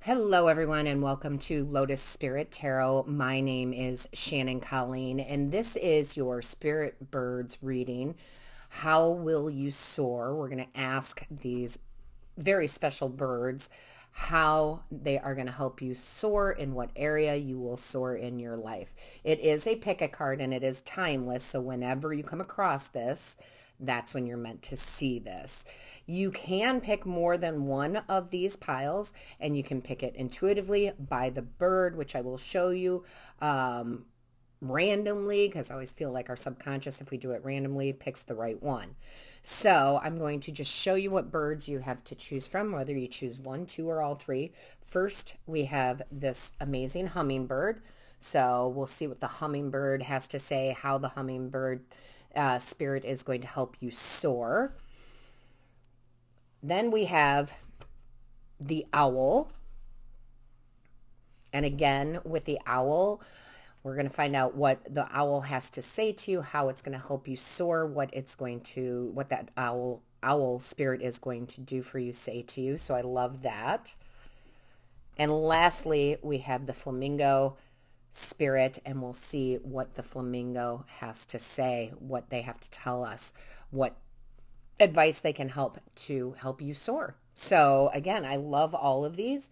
Hello, everyone, and welcome to Lotus Spirit Tarot. My name is Shannon Colleen, and this is your Spirit Birds reading. How will you soar? We're going to ask these very special birds how they are going to help you soar, in what area you will soar in your life. It is a pick a card and it is timeless, so whenever you come across this, that's when you're meant to see this. You can pick more than one of these piles, and you can pick it intuitively by the bird, which I will show you randomly, because I always feel like our subconscious, if we do it randomly, picks the right one. So I'm going to just show you what birds you have to choose from, whether you choose one, two, or all three. First, we have this amazing hummingbird. So we'll see what the hummingbird has to say, how the hummingbird spirit is going to help you soar. Then we have the owl. And again, with the owl, we're going to find out what the owl has to say to you, how it's going to help you soar, what that owl spirit is going to do for you, say to you. So I love that. And lastly, we have the flamingo spirit, and we'll see what the flamingo has to say, what they have to tell us, what advice they can help you soar. So again, I love all of these.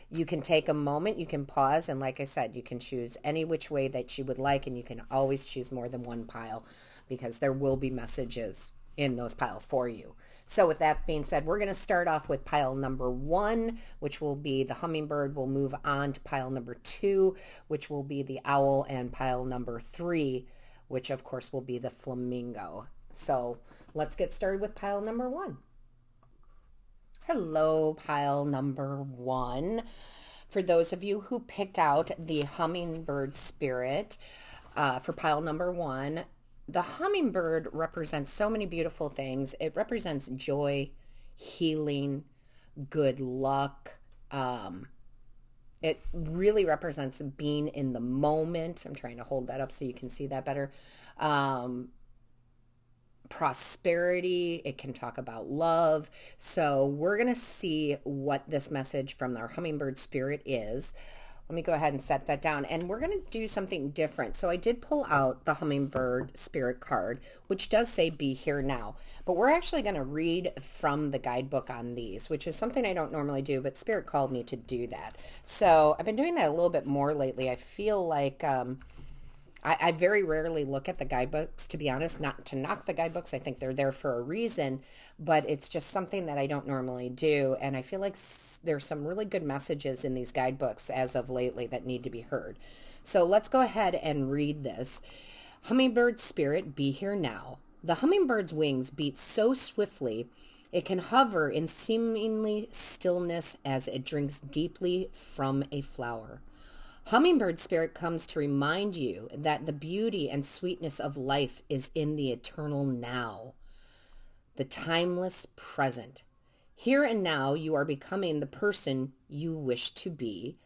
You can take a moment, you can pause, and like I said, you can choose any which way that you would like, and you can always choose more than one pile because there will be messages in those piles for you. So with that being said, we're going to start off with pile number 1, which will be the hummingbird. We'll move on to pile number 2, which will be the owl, and pile number 3, which of course will be the flamingo. So let's get started with pile number 1. Hello, pile number 1. For those of you who picked out the hummingbird spirit for pile number 1, the hummingbird represents so many beautiful things. It represents joy, healing, good luck. It really represents being in the moment. I'm trying to hold that up so you can see that better. Prosperity. It can talk about love. So we're going to see what this message from our hummingbird spirit is. Let me go ahead and set that down, and we're going to do something different. So I did pull out the hummingbird spirit card, which does say be here now, but we're actually going to read from the guidebook on these, which is something I don't normally do, but spirit called me to do that. So I've been doing that a little bit more lately. I feel like I very rarely look at the guidebooks, to be honest, not to knock the guidebooks. I think they're there for a reason, but it's just something that I don't normally do. And I feel like there's some really good messages in these guidebooks as of lately that need to be heard. So let's go ahead and read this. Hummingbird spirit, be here now. The hummingbird's wings beat so swiftly it can hover in seemingly stillness as it drinks deeply from a flower. Hummingbird spirit comes to remind you that the beauty and sweetness of life is in the eternal now, the timeless present. Here and now, you are becoming the person you wish to be,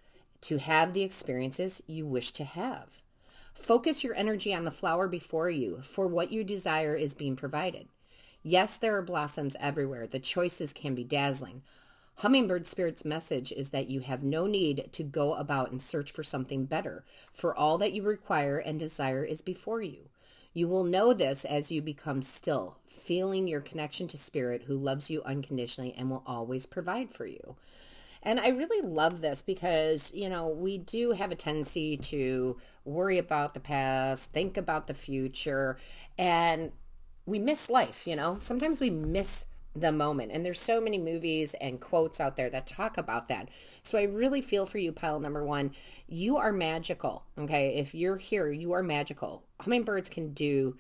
to have the experiences you wish to have. Focus your energy on the flower before you, for what you desire is being provided. Yes, there are blossoms everywhere. The choices can be dazzling. Hummingbird Spirit's message is that you have no need to go about and search for something better, for all that you require and desire is before you. You will know this as you become still, feeling your connection to Spirit, who loves you unconditionally and will always provide for you. And I really love this because, we do have a tendency to worry about the past, think about the future, and we miss life, Sometimes we miss the moment. And there's so many movies and quotes out there that talk about that. So I really feel for you, pile number 1. You are magical. Okay. If you're here, you are magical. Hummingbirds can do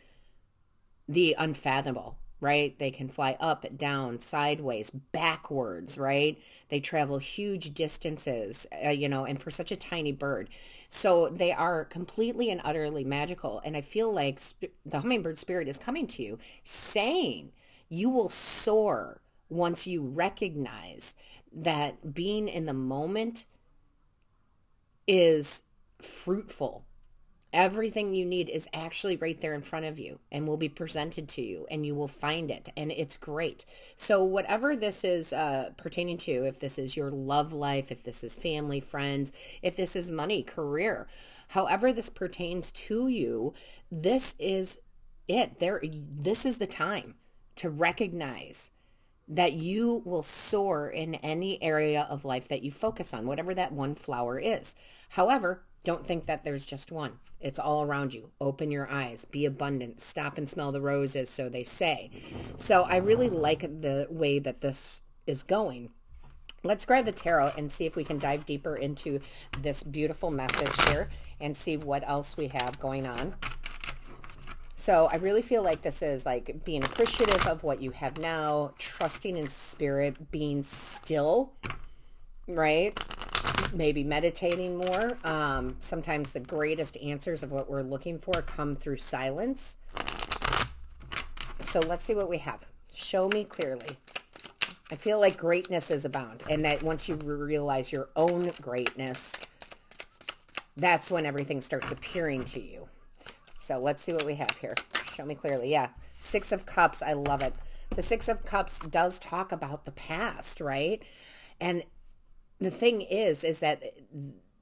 the unfathomable, right? They can fly up, down, sideways, backwards, right? They travel huge distances, and for such a tiny bird. So they are completely and utterly magical. And I feel like the hummingbird spirit is coming to you saying, you will soar once you recognize that being in the moment is fruitful. Everything you need is actually right there in front of you and will be presented to you, and you will find it, and it's great. So whatever this is pertaining to, if this is your love life, if this is family, friends, if this is money, career, however this pertains to you, this is it. This is the time to recognize that you will soar in any area of life that you focus on, whatever that one flower is. However, don't think that there's just one. It's all around you. Open your eyes. Be abundant. Stop and smell the roses, so they say. So I really like the way that this is going. Let's grab the tarot and see if we can dive deeper into this beautiful message here and see what else we have going on. So I really feel like this is like being appreciative of what you have now, trusting in spirit, being still, right? Maybe meditating more. Sometimes the greatest answers of what we're looking for come through silence. So let's see what we have. Show me clearly. I feel like greatness is abound, and that once you realize your own greatness, that's when everything starts appearing to you. So let's see what we have here. Show me clearly. Yeah. 6 of Cups. I love it. The 6 of Cups does talk about the past, right? And the thing is that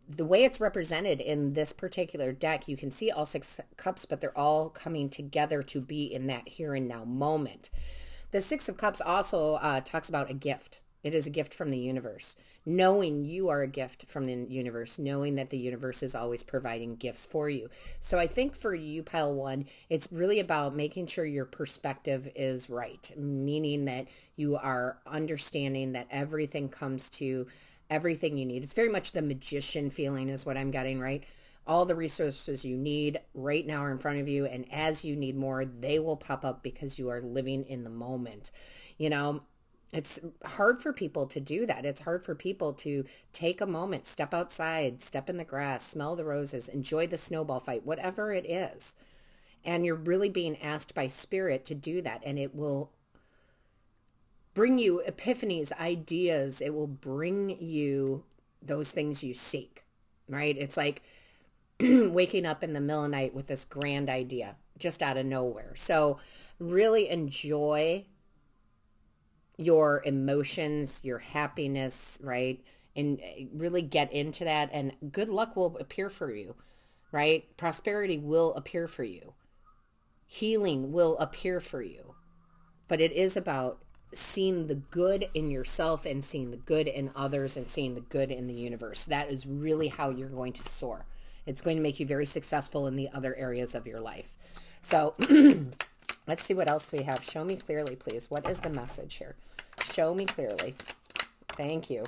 the way it's represented in this particular deck, you can see all 6 cups, but they're all coming together to be in that here and now moment. The 6 of Cups also talks about a gift. It is a gift from the universe. Knowing you are a gift from the universe, knowing that the universe is always providing gifts for you. So I think for you, Pile 1, it's really about making sure your perspective is right, meaning that you are understanding that everything comes to everything you need. It's very much the magician feeling is what I'm getting, right? All the resources you need right now are in front of you, and as you need more, they will pop up because you are living in the moment. You know, it's hard for people to do that. It's hard for people to take a moment, step outside, step in the grass, smell the roses, enjoy the snowball fight, whatever it is. And you're really being asked by spirit to do that, and it will bring you epiphanies, ideas. It will bring you those things you seek, right? It's like waking up in the middle of the night with this grand idea just out of nowhere. So really enjoy your emotions, your happiness, right? And really get into that, and good luck will appear for you, right? Prosperity will appear for you. Healing will appear for you. But it is about seeing the good in yourself and seeing the good in others and seeing the good in the universe. That is really how you're going to soar. It's going to make you very successful in the other areas of your life. So let's see what else we have. Show me clearly, please. What is the message here? Show me clearly. Thank you.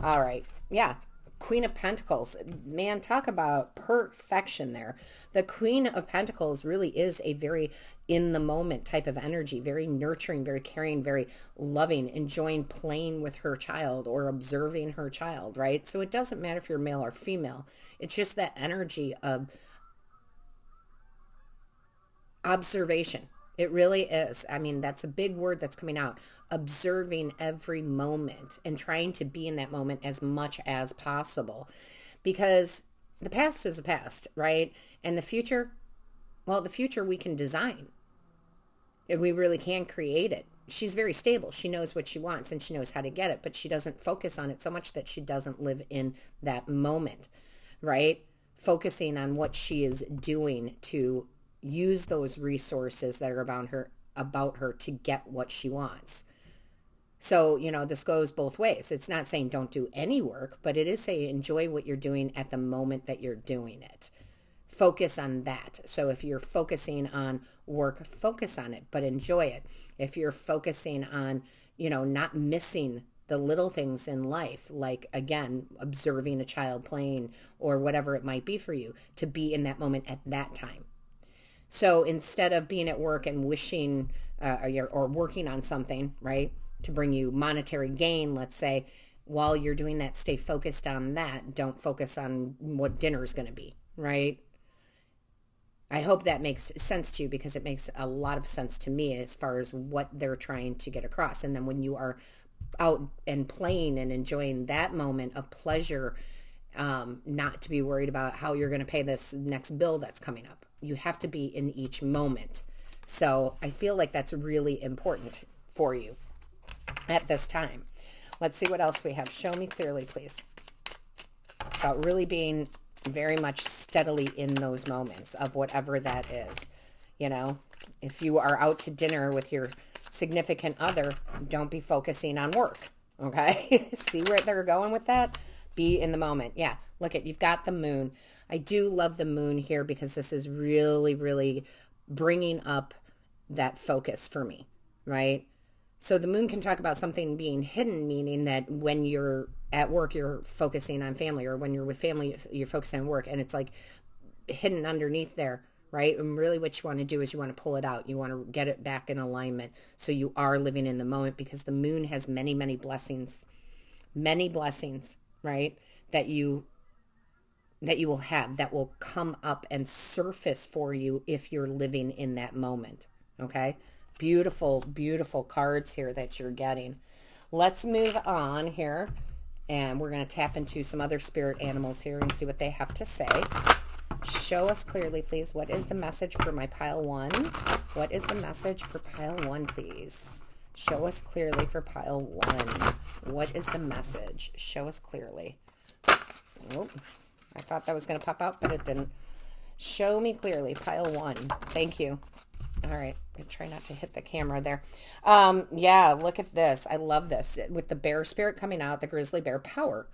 All right. Yeah. Queen of Pentacles. Man, talk about perfection there. The Queen of Pentacles really is a very in the moment type of energy, very nurturing, very caring, very loving, enjoying playing with her child or observing her child, right? So it doesn't matter if you're male or female. It's just that energy of observation. It really is. I mean, that's a big word that's coming out. Observing every moment and trying to be in that moment as much as possible. Because the past is the past, right? And the future, well, the future we can design. And we really can create it. She's very stable. She knows what she wants and she knows how to get it, but she doesn't focus on it so much that she doesn't live in that moment, right? Focusing on what she is doing to use those resources that are about her to get what she wants. So, you know, this goes both ways. It's not saying don't do any work, but it is saying enjoy what you're doing at the moment that you're doing it. Focus on that. So if you're focusing on work, focus on it, but enjoy it. If you're focusing on, you know, not missing the little things in life, like, again, observing a child playing or whatever it might be for you, to be in that moment at that time. So instead of being at work and wishing or working on something, right, to bring you monetary gain, let's say, while you're doing that, stay focused on that. Don't focus on what dinner is going to be, right? I hope that makes sense to you, because it makes a lot of sense to me as far as what they're trying to get across. And then when you are out and playing and enjoying that moment of pleasure, not to be worried about how you're going to pay this next bill that's coming up. You have to be in each moment. So I feel like that's really important for you at this time. Let's see what else we have. Show me clearly, please. About really being very much steadily in those moments of whatever that is. You know, if you are out to dinner with your significant other, don't be focusing on work. Okay? See where they're going with that? Be in the moment. Yeah, look at, you've got the moon. I do love the moon here because this is really, really bringing up that focus for me, right? So the moon can talk about something being hidden, meaning that when you're at work, you're focusing on family, or when you're with family, you're focusing on work, and it's like hidden underneath there, right? And really what you want to do is you want to pull it out. You want to get it back in alignment so you are living in the moment, because the moon has many, many blessings, right? That you will have, that will come up and surface for you if you're living in that moment. Okay? Beautiful, beautiful cards here that you're getting. Let's move on here, and we're going to tap into some other spirit animals here and see what they have to say. Show us clearly, please. What is the message for my pile one? What is the message for pile one, please? Show us clearly for pile one. What is the message? Show us clearly. Oh, I thought that was going to pop out, but it didn't. Show me clearly, pile one. Thank you. All right. I try not to hit the camera there. Yeah, look at this. I love this. With the bear spirit coming out, the grizzly bear power.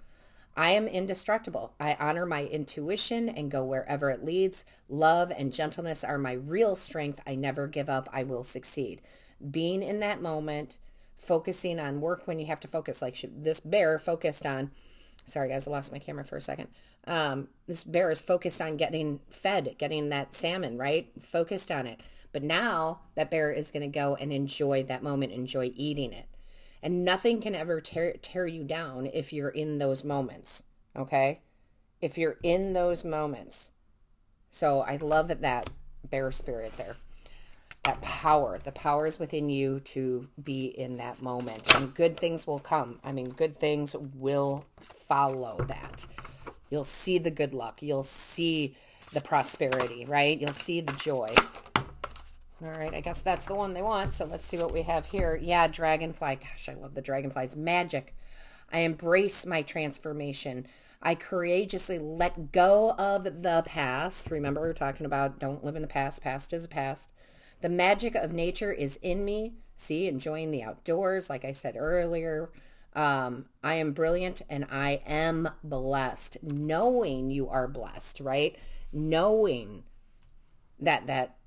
I am indestructible. I honor my intuition and go wherever it leads. Love and gentleness are my real strength. I never give up. I will succeed. Being in that moment, focusing on work when you have to focus, like this bear focused on, sorry guys, I lost my camera for a second. This bear is focused on getting fed, getting that salmon, right? Focused on it. But now that bear is going to go and enjoy that moment, enjoy eating it. And nothing can ever tear you down if you're in those moments, okay? If you're in those moments. So I love that bear spirit there. That power, the power is within you to be in that moment. And good things will come. I mean, good things will follow that. You'll see the good luck. You'll see the prosperity, right? You'll see the joy. All right, I guess that's the one they want. So let's see what we have here. Yeah, dragonfly. Gosh, I love the dragonfly. It's magic. I embrace my transformation. I courageously let go of the past. Remember, we're talking about don't live in the past. Past is past. The magic of nature is in me. See, enjoying the outdoors, like I said earlier. I am brilliant and I am blessed. Knowing you are blessed, right? Knowing that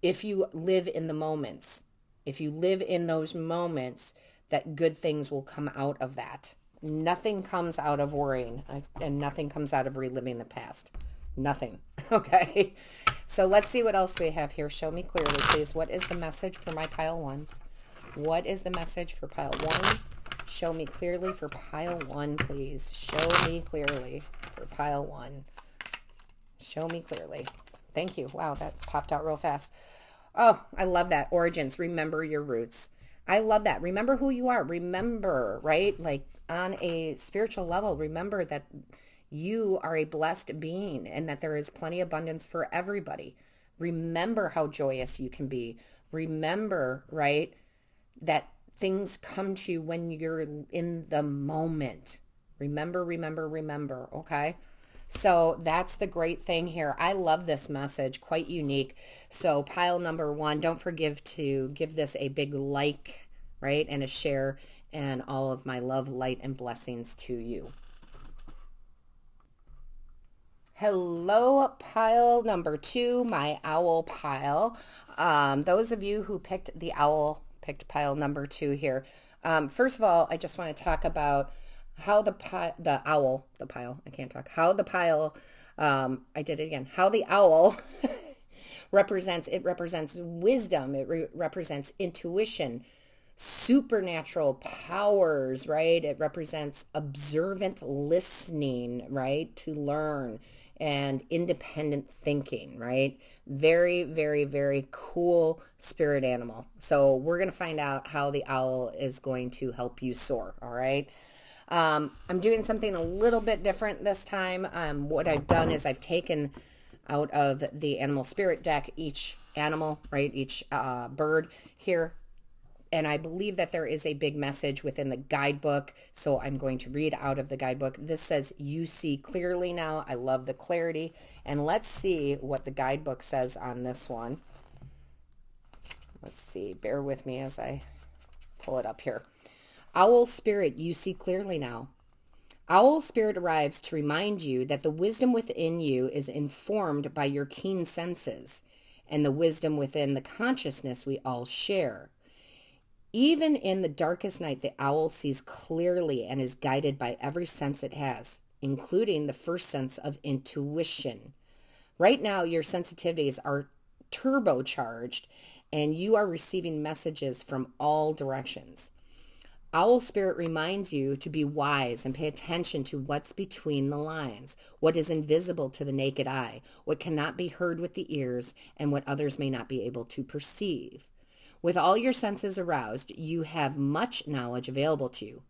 if you live in the moments, if you live in those moments, that good things will come out of that. Nothing comes out of worrying, and nothing comes out of reliving the past. Nothing. Okay. So let's see what else we have here. Show me clearly, please. What is the message for my pile ones? What is the message for pile one? Show me clearly for pile one, please. Show me clearly for pile one. Show me clearly. Thank you. Wow, that popped out real fast. Oh, I love that. Origins. Remember your roots. I love that. Remember who you are. Remember, right? Like on a spiritual level, remember that you are a blessed being and that there is plenty of abundance for everybody. Remember how joyous you can be. Remember, right, that things come to you when you're in the moment. Remember, okay? So that's the great thing here. I love this message, quite unique. So pile number one, don't forget to give this a big like, right, and a share, and all of my love, light, and blessings to you. Hello, pile number two, my owl pile. Those of you who picked the owl, picked pile number two here. First of all, I just want to talk about how how the owl represents wisdom. It represents intuition, supernatural powers, right? It represents observant listening, right? To learn, and independent thinking, right? Very, very, very cool spirit animal. So we're going to find out how the owl is going to help you soar, all right? I'm doing something a little bit different this time. What I've done is I've taken out of the animal spirit deck each animal, right? Each bird here. And I believe that there is a big message within the guidebook. So I'm going to read out of the guidebook. This says, "You see clearly now." I love the clarity. And let's see what the guidebook says on this one. Let's see. Bear with me as I pull it up here. Owl Spirit, you see clearly now. Owl Spirit arrives to remind you that the wisdom within you is informed by your keen senses and the wisdom within the consciousness we all share. Even in the darkest night, the owl sees clearly and is guided by every sense it has, including the first sense of intuition. Right now, your sensitivities are turbocharged and you are receiving messages from all directions. Owl Spirit reminds you to be wise and pay attention to what's between the lines, what is invisible to the naked eye, what cannot be heard with the ears, and what others may not be able to perceive. With all your senses aroused, you have much knowledge available to you.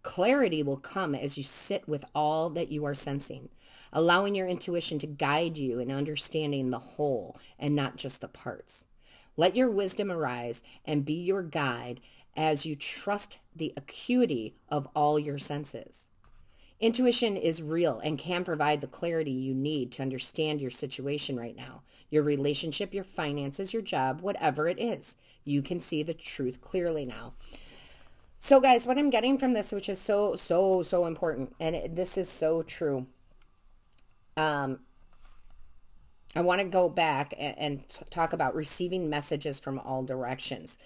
Clarity will come as you sit with all that you are sensing, allowing your intuition to guide you in understanding the whole and not just the parts. Let your wisdom arise and be your guide as you trust the acuity of all your senses. Intuition is real and can provide the clarity you need to understand your situation right now, your relationship, your finances, your job, whatever it is. You can see the truth clearly now. So guys, what I'm getting from this, which is so important, and this is so true. I want to go back and talk about receiving messages from all directions.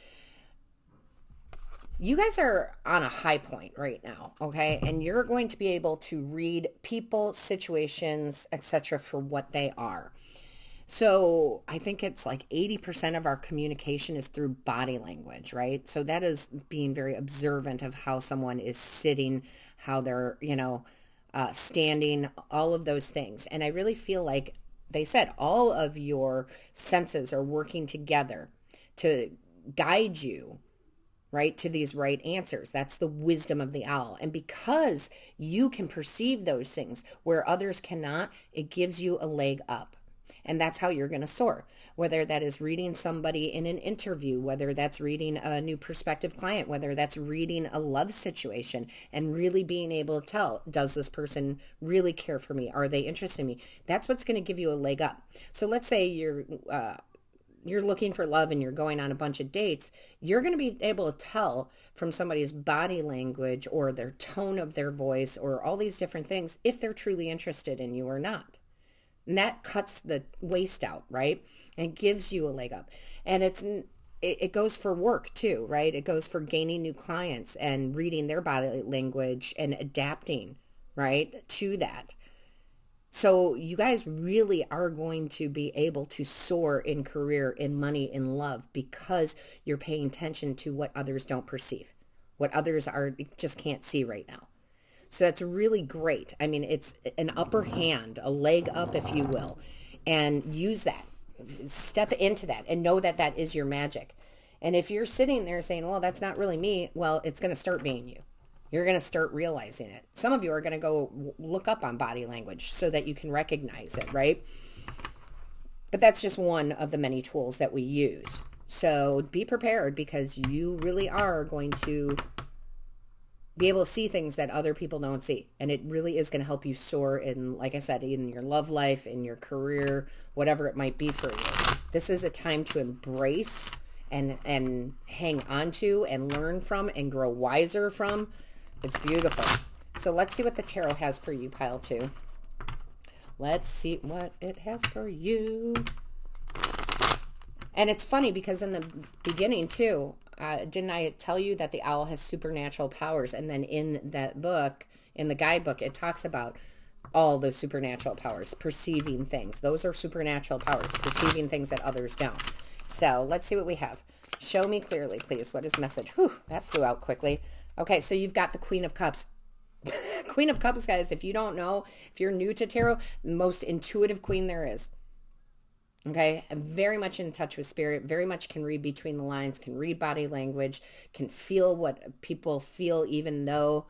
You guys are on a high point right now, okay? And you're going to be able to read people, situations, etc. for what they are. So I think it's like 80% of our communication is through body language, right? So that is being very observant of how someone is sitting, how they're, standing, all of those things. And I really feel like they said all of your senses are working together to guide you, right, to these right answers. That's the wisdom of the owl. And because you can perceive those things where others cannot, it gives you a leg up. And that's how you're going to soar, whether that is reading somebody in an interview, whether that's reading a new prospective client, whether that's reading a love situation and really being able to tell, does this person really care for me? Are they interested in me? That's what's going to give you a leg up. So let's say you're looking for love and you're going on a bunch of dates, you're going to be able to tell from somebody's body language or their tone of their voice or all these different things if they're truly interested in you or not. And that cuts the waste out, right? And gives you a leg up. And it goes for work too, right? It goes for gaining new clients and reading their body language and adapting, right, to that. So you guys really are going to be able to soar in career, in money, in love, because you're paying attention to what others don't perceive, what others just can't see right now. So that's really great. I mean, it's an upper hand, a leg up, if you will, and use that. Step into that and know that that is your magic. And if you're sitting there saying, well, that's not really me, well, it's going to start being you. You're going to start realizing it. Some of you are going to go look up on body language so that you can recognize it, right? But that's just one of the many tools that we use. So be prepared, because you really are going to be able to see things that other people don't see. And it really is going to help you soar in, like I said, in your love life, in your career, whatever it might be for you. This is a time to embrace and hang on to and learn from and grow wiser from. It's beautiful. So let's see what the tarot has for you, pile 2. Let's see what it has for you. And it's funny because in the beginning too, didn't I tell you that the owl has supernatural powers? And then in that book, in the guidebook, it talks about all those supernatural powers, perceiving things. Those are supernatural powers, perceiving things that others don't. So let's see what we have. Show me clearly, please. What is the message? Whew, that flew out quickly. Okay, so you've got the Queen of Cups. Queen of Cups, guys, if you don't know, if you're new to tarot, the most intuitive queen there is. Okay, I'm very much in touch with spirit, very much can read between the lines, can read body language, can feel what people feel, even though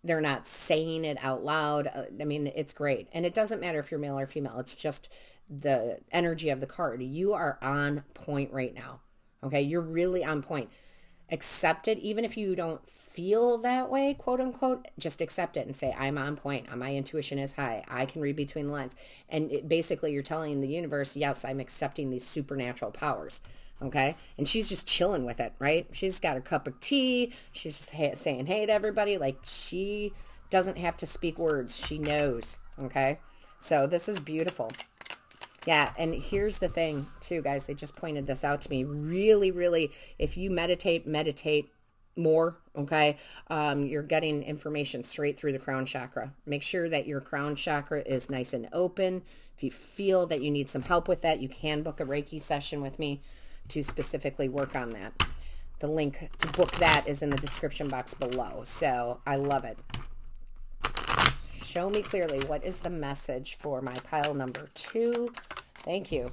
They're not saying it out loud. I mean, it's great. And it doesn't matter if you're male or female. It's just the energy of the card. You are on point right now. Okay. You're really on point. Accept it. Even if you don't feel that way, quote unquote, just accept it and say, I'm on point. My intuition is high. I can read between the lines. And basically you're telling the universe, yes, I'm accepting these supernatural powers. Okay. And she's just chilling with it, right? She's got her cup of tea. She's just saying, hey to everybody. Like, she doesn't have to speak words. She knows. Okay. So this is beautiful. Yeah. And here's the thing too, guys. They just pointed this out to me. Really, really, if you meditate more. Okay. You're getting information straight through the crown chakra. Make sure that your crown chakra is nice and open. If you feel that you need some help with that, you can book a Reiki session with me to specifically work on that. The link to book that is in the description box below. So I love it. Show me clearly, what is the message for my pile number 2? Thank you.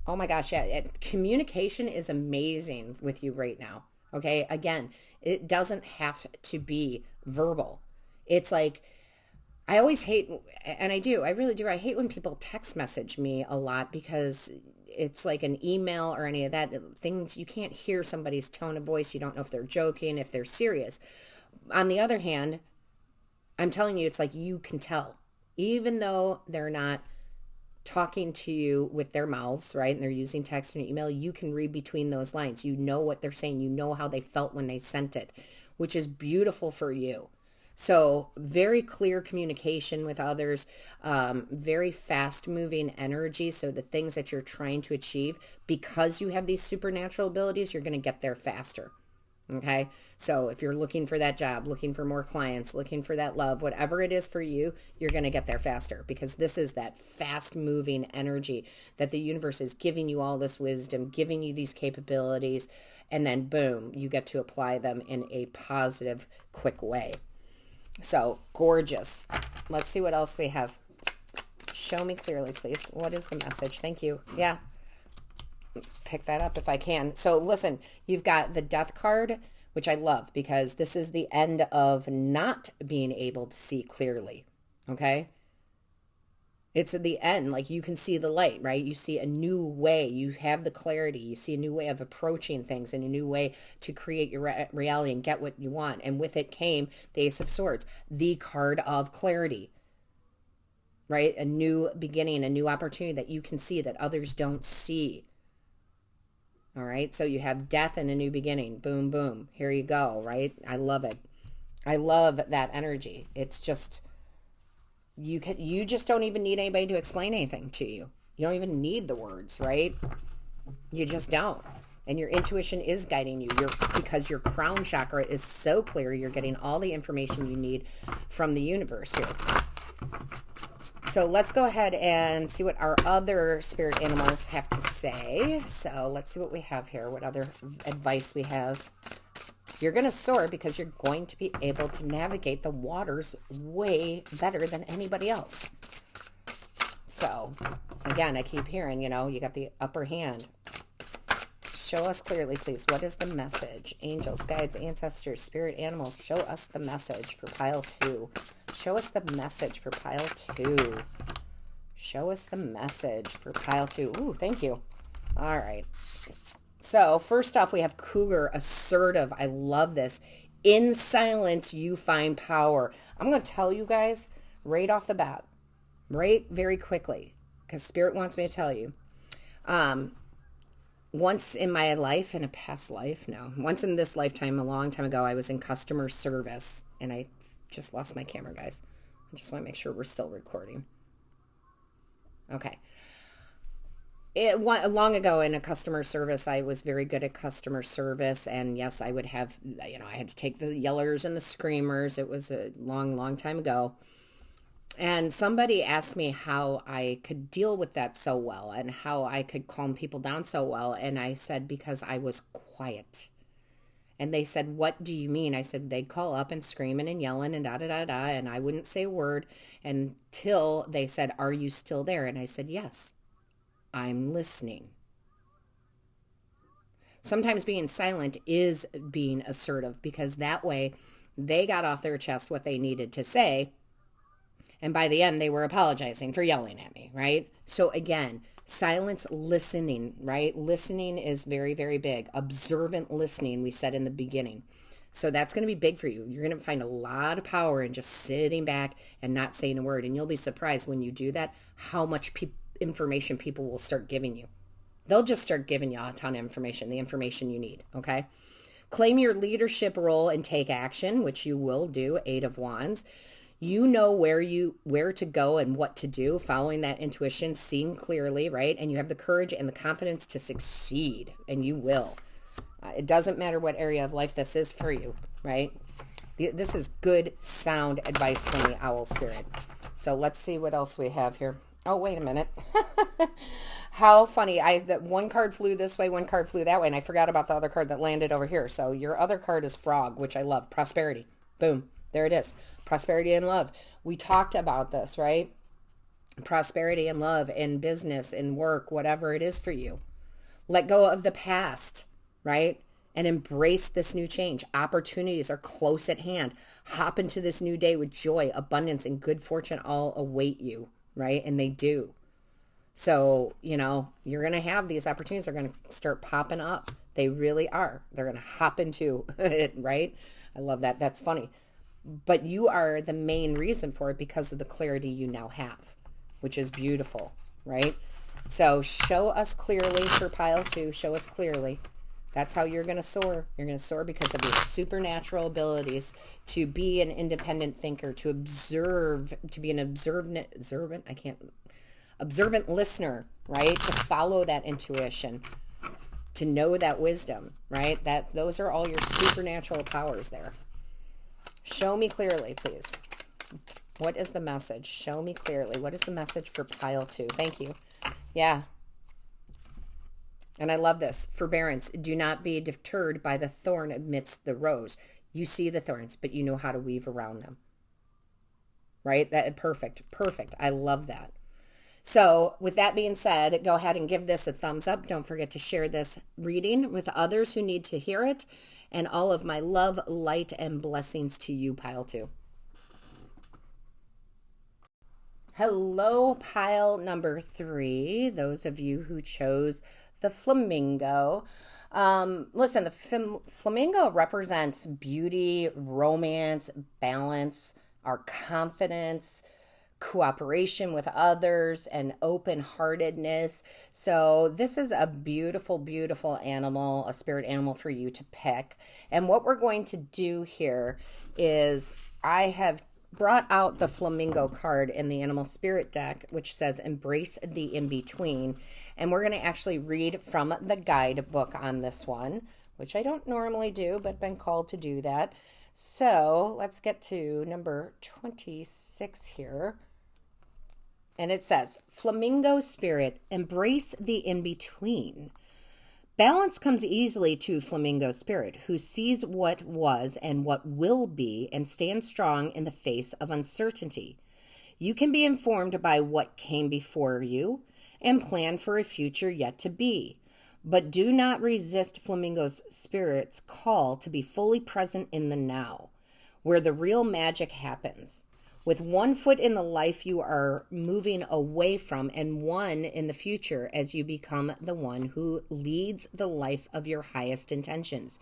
Oh my gosh, yeah. Communication is amazing with you right now. Okay. Again, it doesn't have to be verbal. It's like, I always hate, and I really do. I hate when people text message me a lot, because it's like an email or any of that things. You can't hear somebody's tone of voice. You don't know if they're joking, if they're serious. On the other hand, I'm telling you, it's like you can tell, even though they're not talking to you with their mouths, right? And they're using text and email, you can read between those lines. You know what they're saying. You know how they felt when they sent it, which is beautiful for you. So very clear communication with others, very fast moving energy. So the things that you're trying to achieve, because you have these supernatural abilities, you're going to get there faster. Okay. So if you're looking for that job, looking for more clients, looking for that love, whatever it is for you, you're going to get there faster, because this is that fast moving energy that the universe is giving you all this wisdom, giving you these capabilities, and then boom, you get to apply them in a positive, quick way. So gorgeous. Let's see what else we have. Show me clearly, please. What is the message? Thank you. Yeah. Pick that up if I can. So listen, you've got the Death card, which I love, because this is the end of not being able to see clearly. Okay. It's at the end, like you can see the light, right? You see a new way. You have the clarity. You see a new way of approaching things, and a new way to create your reality and get what you want. And with it came the Ace of Swords, the card of clarity, right? A new beginning, a new opportunity that you can see that others don't see. All right. So you have death and a new beginning. Boom, boom. Here you go. Right. I love it. I love that energy. It's just, you just don't even need anybody to explain anything to you. You don't even need the words, right? You just don't. And your intuition is guiding you. Because your crown chakra is so clear, you're getting all the information you need from the universe here. So let's go ahead and see what our other spirit animals have to say. So let's see what we have here, what other advice we have. You're going to soar because you're going to be able to navigate the waters way better than anybody else. So, again, I keep hearing, you got the upper hand. Show us clearly, please. What is the message? Angels, guides, ancestors, spirit animals, show us the message for pile 2. Show us the message for pile 2. Show us the message for pile 2. Ooh, thank you. All right. So first off, we have Cougar, assertive. I love this. In silence, you find power. I'm going to tell you guys right off the bat, right very quickly, because Spirit wants me to tell you. Once in my life, in a past life, once in this lifetime, a long time ago, I was in customer service, and I just lost my camera, guys. I just want to make sure we're still recording. Okay. Long ago in a customer service, I was very good at customer service. And yes, I would have, I had to take the yellers and the screamers. It was a long, long time ago. And somebody asked me how I could deal with that so well and how I could calm people down so well. And I said, because I was quiet. And they said, what do you mean? I said, they'd call up and screaming and yelling and da-da-da-da. And I wouldn't say a word until they said, are you still there? And I said, yes. I'm listening. Sometimes being silent is being assertive, because that way They got off their chest what they needed to say. And by the end, they were apologizing for yelling at me, right? So again, silence listening, right? Listening is very, very big. Observant listening, we said in the beginning. So that's going to be big for you. You're going to find a lot of power in just sitting back and not saying a word. And you'll be surprised when you do that, how much information people will start giving you. They'll just start giving you a ton of information, the information you need, okay? Claim your leadership role and take action, which you will do, 8 of Wands. You know where to go and what to do, following that intuition, seeing clearly, right? And you have the courage and the confidence to succeed, and you will. It doesn't matter what area of life this is for you, right? This is good, sound advice from the Owl Spirit. So let's see what else we have here. Oh, wait a minute. How funny. That one card flew this way, one card flew that way, and I forgot about the other card that landed over here. So your other card is Frog, which I love. Prosperity. Boom. There it is. Prosperity and love. We talked about this, right? Prosperity and love in business, in work, whatever it is for you. Let go of the past, right? And embrace this new change. Opportunities are close at hand. Hop into this new day with joy, abundance, and good fortune all await you, right? And they do. So, you're going to have these opportunities are going to start popping up. They really are. They're going to hop into it, right? I love that. That's funny. But you are the main reason for it because of the clarity you now have, which is beautiful, right? So show us clearly for pile 2. Show us clearly. That's how you're going to soar. You're going to soar because of your supernatural abilities to be an independent thinker, to observe, to be an observant listener, right? To follow that intuition, to know that wisdom, right? Those are all your supernatural powers there. Show me clearly, please. What is the message? Show me clearly. What is the message for pile 2? Thank you. Yeah. And I love this. Forbearance. Do not be deterred by the thorn amidst the rose. You see the thorns, but you know how to weave around them. Right? Perfect. I love that. So with that being said, go ahead and give this a thumbs up. Don't forget to share this reading with others who need to hear it. And all of my love, light, and blessings to you, pile 2. Hello, pile number 3. Those of you who chose the flamingo. Listen, the flamingo represents beauty, romance, balance, our confidence, cooperation with others, and open-heartedness. So this is a beautiful, beautiful animal, a spirit animal for you to pick. And what we're going to do here is I have brought out the flamingo card in the animal spirit deck, which says embrace the in-between. And we're going to actually read from the guidebook on this one, which I don't normally do, but been called to do that. So let's get to number 26 here. And it says, Flamingo Spirit, embrace the in-between. Balance comes easily to Flamingo Spirit, who sees what was and what will be and stands strong in the face of uncertainty. You can be informed by what came before you and plan for a future yet to be. But do not resist Flamingo Spirit's call to be fully present in the now, where the real magic happens. With one foot in the life you are moving away from and one in the future as you become the one who leads the life of your highest intentions.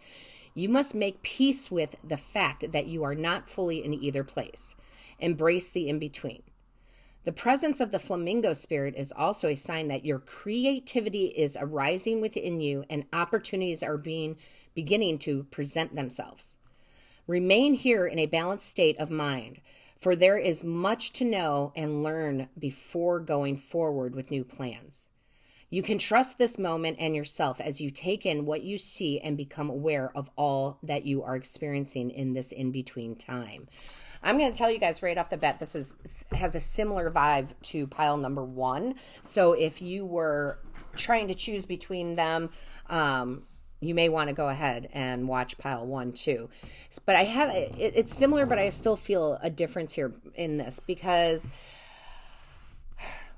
You must make peace with the fact that you are not fully in either place. Embrace the in-between. The presence of the flamingo spirit is also a sign that your creativity is arising within you and opportunities are beginning to present themselves. Remain here in a balanced state of mind, for there is much to know and learn before going forward with new plans. You can trust this moment and yourself as you take in what you see and become aware of all that you are experiencing in this in-between time. I'm going to tell you guys right off the bat, this has a similar vibe to pile number 1. So if you were trying to choose between them, you may want to go ahead and watch pile 1 too. But it's similar, but I still feel a difference here in this because,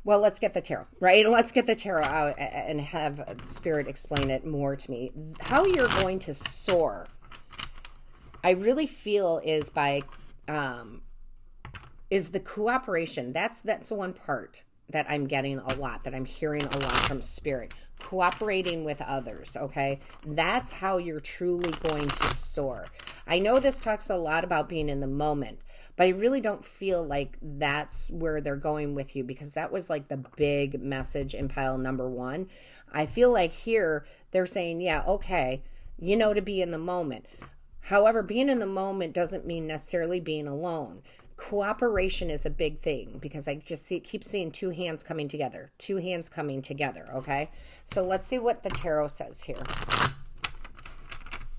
well, let's get the tarot, right? Let's get the tarot out and have Spirit explain it more to me. How you're going to soar I really feel is by, is the cooperation. That's the one part that I'm getting a lot, that I'm hearing a lot from Spirit. Cooperating with others, okay? That's how you're truly going to soar. I know this talks a lot about being in the moment, but I really don't feel like that's where they're going with you, because that was like the big message in pile number 1. I feel like here they're saying, yeah, okay, you know, to be in the moment. However, being in the moment doesn't mean necessarily being alone. Cooperation is a big thing, because I just keep seeing 2 hands coming together, 2 hands coming together, okay? So let's see what the tarot says here.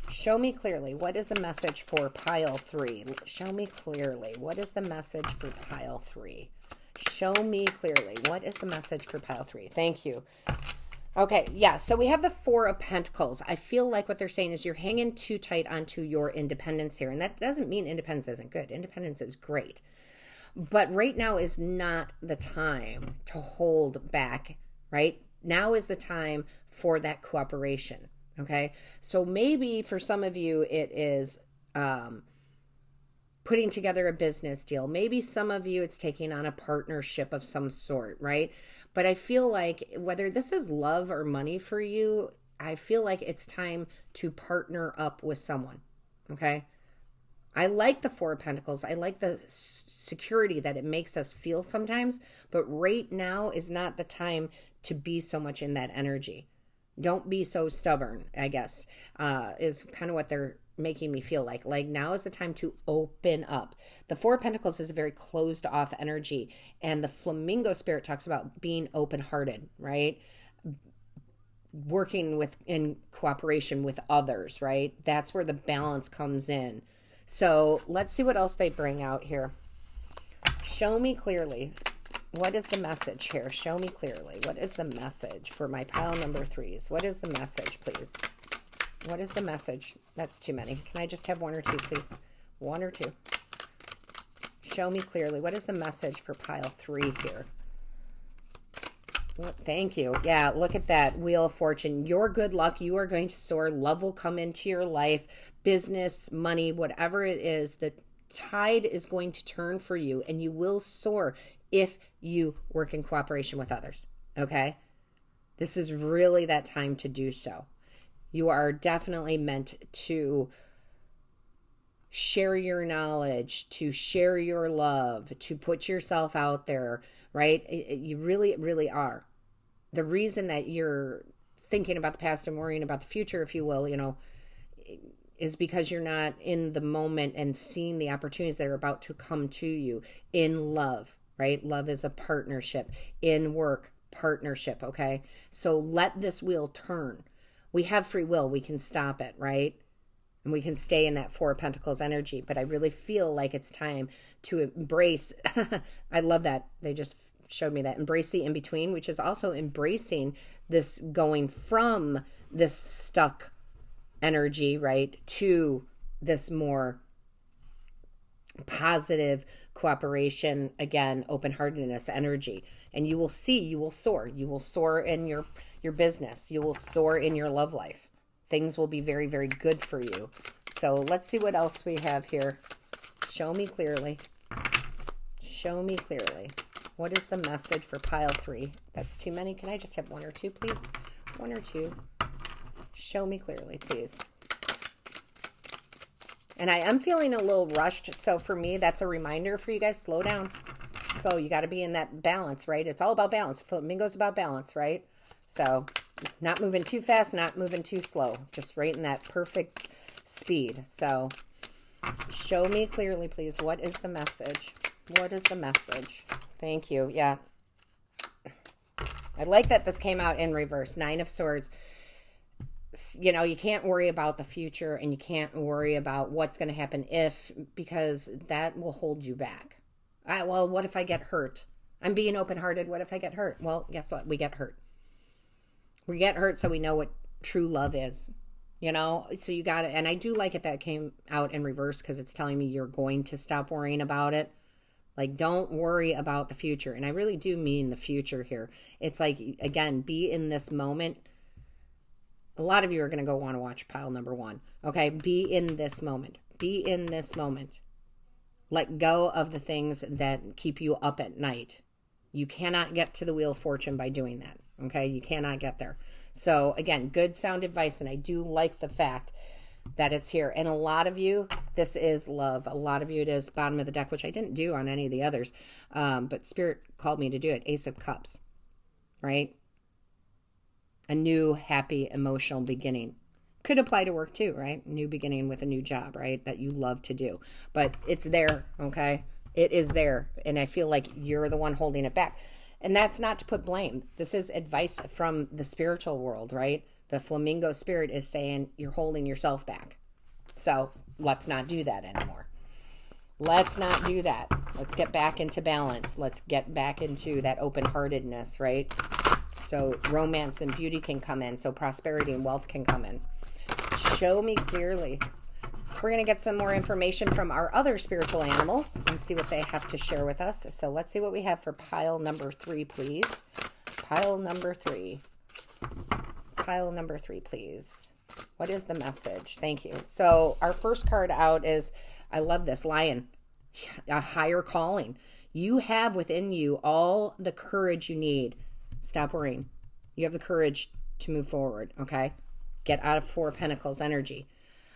Show me clearly, what is the message for pile 3? Show me clearly, what is the message for pile 3? Show me clearly, what is the message for pile 3? Thank you. Okay, yeah, so we have the 4 of Pentacles. I feel like what they're saying is you're hanging too tight onto your independence here. And that doesn't mean independence isn't good. Independence is great. But right now is not the time to hold back, right? Now is the time for that cooperation, okay? So maybe for some of you it is putting together a business deal. Maybe some of you it's taking on a partnership of some sort, right? But I feel like whether this is love or money for you, I feel like it's time to partner up with someone, okay? I like the 4 of Pentacles. I like the security that it makes us feel sometimes, but right now is not the time to be so much in that energy. Don't be so stubborn, I guess, is kind of what they're making me feel like. Like now is the time to open up. The 4 of Pentacles is a very closed off energy, and the flamingo spirit talks about being open-hearted, right? Working in cooperation with others, right? That's where the balance comes in. So let's see what else they bring out here. Show me clearly. What is the message here? Show me clearly. What is the message for my pile number 3s? What is the message, please? What is the message? That's too many. Can I just have 1 or 2, please? 1 or 2. Show me clearly. What is the message for pile 3 here? Well, thank you. Yeah, look at that. Wheel of Fortune. Your good luck. You are going to soar. Love will come into your life. Business, money, whatever it is, the tide is going to turn for you, and you will soar if you work in cooperation with others. Okay? This is really that time to do so. You are definitely meant to share your knowledge, to share your love, to put yourself out there, right? You really, really are. The reason that you're thinking about the past and worrying about the future, if you will, you know, is because you're not in the moment and seeing the opportunities that are about to come to you in love, right? Love is a partnership. In work, partnership, okay? So let this wheel turn. We have free will. We can stop it, right? And we can stay in that 4 of Pentacles energy. But I really feel like it's time to embrace. I love that. They just showed me that. Embrace the in-between, which is also embracing this going from this stuck energy, right, to this more positive cooperation, again, open-heartedness energy. And you will see, you will soar. You will soar in your business. You will soar in your love life. Things will be very, very good for you. So let's see what else we have here. Show me clearly. Show me clearly. What is the message for pile 3? That's too many. Can I just have 1 or 2, please? 1 or 2. Show me clearly, please. And I am feeling a little rushed. So for me, that's a reminder for you guys, slow down. So you got to be in that balance, right? It's all about balance. Flamingo's about balance, right? So not moving too fast, not moving too slow. Just right in that perfect speed. So show me clearly, please. What is the message? What is the message? Thank you. Yeah. I like that this came out in reverse. 9 of Swords. You know, you can't worry about the future, and you can't worry about what's going to happen because that will hold you back. Well, what if I get hurt? I'm being open-hearted. What if I get hurt? Well, guess what? We get hurt. We get hurt so we know what true love is, you know? So you got it. And I do like it that it came out in reverse, because it's telling me you're going to stop worrying about it. Like, don't worry about the future. And I really do mean the future here. It's like, again, be in this moment. A lot of you are going to go want to watch pile number 1. Okay, be in this moment. Be in this moment. Let go of the things that keep you up at night. You cannot get to the Wheel of Fortune by doing that. Okay? You cannot get there. So again, good sound advice. And I do like the fact that it's here. And a lot of you, this is love. A lot of you, it is bottom of the deck, which I didn't do on any of the others. But Spirit called me to do it. Ace of Cups, right? A new, happy, emotional beginning. Could apply to work too, right? New beginning with a new job, right? That you love to do. But it's there, okay? It is there. And I feel like you're the one holding it back. And that's not to put blame. This is advice from the spiritual world, right? The flamingo spirit is saying you're holding yourself back. So let's not do that anymore. Let's not do that. Let's get back into balance. Let's get back into that open-heartedness, right? So romance and beauty can come in. So prosperity and wealth can come in. Show me clearly. We're going to get some more information from our other spiritual animals and see what they have to share with us. So let's see what we have for pile number 3, please. Pile number 3. Pile number 3, please. What is the message? Thank you. So our first card out is, I love this, Lion, a higher calling. You have within you all the courage you need. Stop worrying. You have the courage to move forward, okay? Get out of Four of Pentacles energy.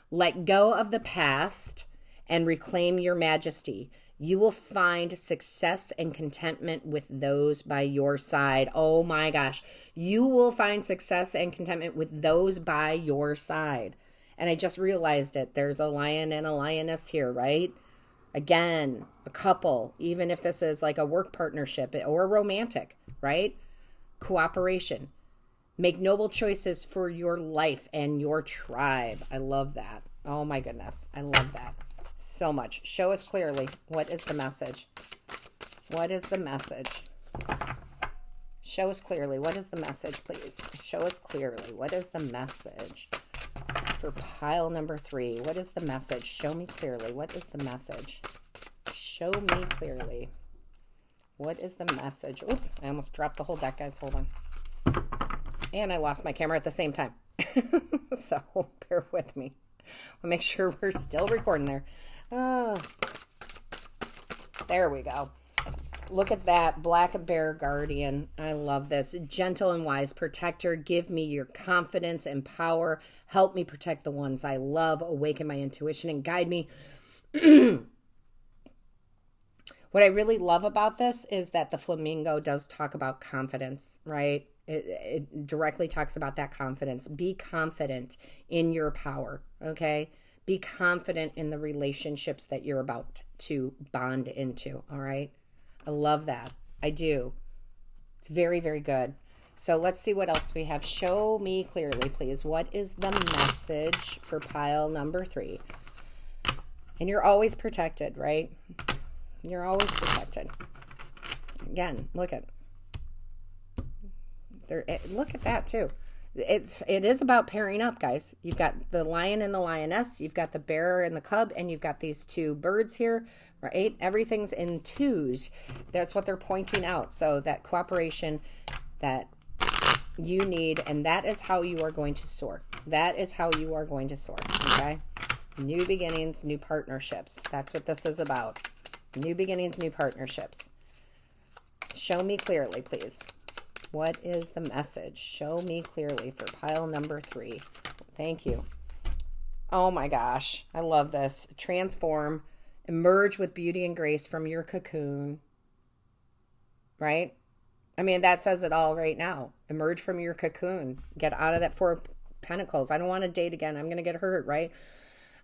Let go of the past and reclaim your majesty. You will find success and contentment with those by your side. Oh my gosh. You will find success and contentment with those by your side. And I just realized it. There's a lion and a lioness here, right? Again, a couple, even if this is like a work partnership or romantic, right? Cooperation. Make noble choices for your life and your tribe. I love that. Oh my goodness. I love that so much. Show us clearly. What is the message? What is the message? Show us clearly. What is the message, please? Show us clearly. What is the message for pile number 3? What is the message? Show me clearly. What is the message? Show me clearly. What is the message? Oop, I almost dropped the whole deck, guys. Hold on. And I lost my camera at the same time. So bear with me. We'll make sure we're still recording there. There we go. Look at that. Black Bear Guardian. I love this. Gentle and wise protector. Give me your confidence and power. Help me protect the ones I love. Awaken my intuition and guide me. What I really love about this is that the flamingo does talk about confidence, right? It directly talks about that confidence. Be confident in your power, okay? Be confident in the relationships that you're about to bond into, all right? I love that. I do. It's very, very good. So let's see what else we have. Show me clearly, please. What is the message for pile number 3? And you're always protected, right? You're always protected. Again, look at there. Look at that too. It is about pairing up, guys. You've got the lion and the lioness. You've got the bear and the cub, and you've got these 2 birds here, right? Everything's in 2s. That's what they're pointing out. So that cooperation that you need, and that is how you are going to soar. That is how you are going to soar. Okay. New beginnings, new partnerships. That's what this is about. New beginnings, new partnerships. Show me clearly, please. What is the message? Show me clearly for pile number 3. Thank you. Oh my gosh. I love this. Transform. Emerge with beauty and grace from your cocoon. Right? I mean, that says it all right now. Emerge from your cocoon. Get out of that 4 of Pentacles. I don't want to date again. I'm going to get hurt, right?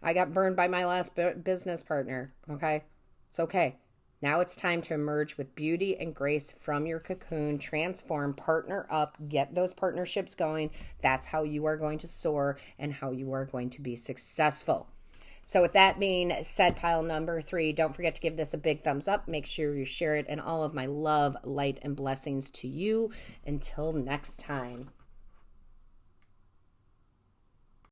I got burned by my last business partner. Okay? It's okay. Now it's time to emerge with beauty and grace from your cocoon, transform, partner up, get those partnerships going. That's how you are going to soar and how you are going to be successful. So with that being said, pile number 3, don't forget to give this a big thumbs up. Make sure you share it, and all of my love, light, and blessings to you. Until next time.